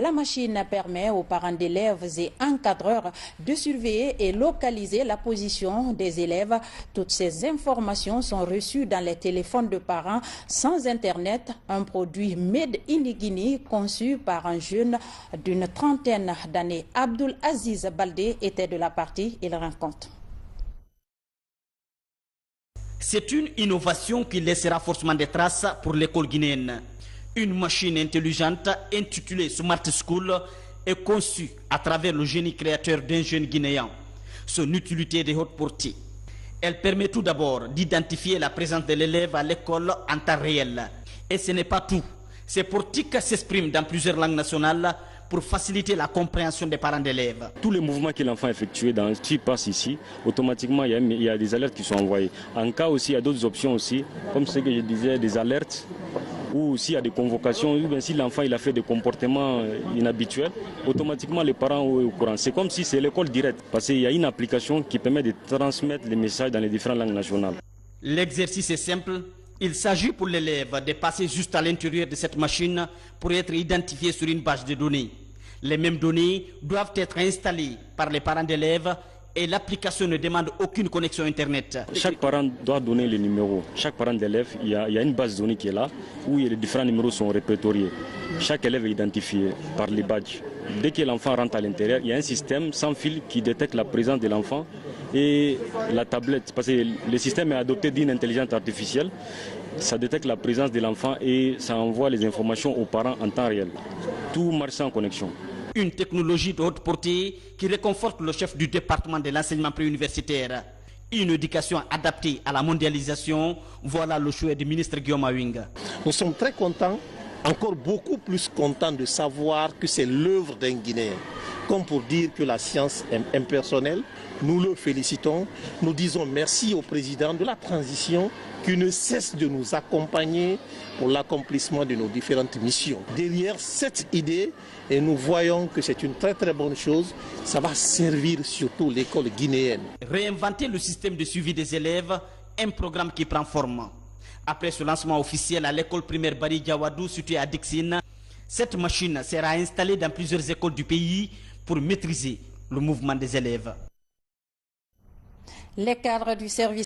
La machine permet aux parents d'élèves et encadreurs de surveiller et localiser la position des élèves. Toutes ces informations sont reçues dans les téléphones de parents sans Internet, un produit made in Guinée conçu par un jeune d'une trentaine d'années. Abdul Aziz Baldé était de la partie, il raconte. C'est une innovation qui laissera forcément des traces pour l'école guinéenne. Une machine intelligente intitulée Smart School est conçue à travers le génie créateur d'un jeune Guinéen. Son utilité est de haute portée. Elle permet tout d'abord d'identifier la présence de l'élève à l'école en temps réel. Et ce n'est pas tout. Ces portiques s'expriment dans plusieurs langues nationales pour faciliter la compréhension des parents d'élèves. Tous les mouvements que l'enfant effectue, tu passes ici, automatiquement il y a des alertes qui sont envoyées. En cas aussi, il y a d'autres options aussi, comme ce que je disais, des alertes, ou s'il y a des convocations, ou bien si l'enfant il a fait des comportements inhabituels, automatiquement les parents sont au courant. C'est comme si c'est l'école directe, parce qu'il y a une application qui permet de transmettre les messages dans les différentes langues nationales. L'exercice est simple. Il s'agit pour l'élève de passer juste à l'intérieur de cette machine pour être identifié sur une base de données. Les mêmes données doivent être installées par les parents d'élèves et l'application ne demande aucune connexion Internet. Chaque parent doit donner les numéros. Chaque parent d'élève, il y a une base de données qui est là où les différents numéros sont répertoriés. Chaque élève est identifié par les badges. Dès que l'enfant rentre à l'intérieur, il y a un système sans fil qui détecte la présence de l'enfant et la tablette, parce que le système est adopté d'une intelligence artificielle, ça détecte la présence de l'enfant et ça envoie les informations aux parents en temps réel. Tout marche sans connexion. Une technologie de haute portée qui réconforte le chef du département de l'enseignement préuniversitaire. Une éducation adaptée à la mondialisation, voilà le choix du ministre Guillaume Awing. Nous sommes très contents, encore beaucoup plus contents de savoir que c'est l'œuvre d'un Guinéen. Comme pour dire que la science est impersonnelle, nous le félicitons. Nous disons merci au président de la transition qui ne cesse de nous accompagner pour l'accomplissement de nos différentes missions. Derrière cette idée, et nous voyons que c'est une très très bonne chose, ça va servir surtout l'école guinéenne. Réinventer le système de suivi des élèves, un programme qui prend forme. Après ce lancement officiel à l'école primaire Bari Diawadou située à Dixine, cette machine sera installée dans plusieurs écoles du pays pour maîtriser le mouvement des élèves. Les cadres du service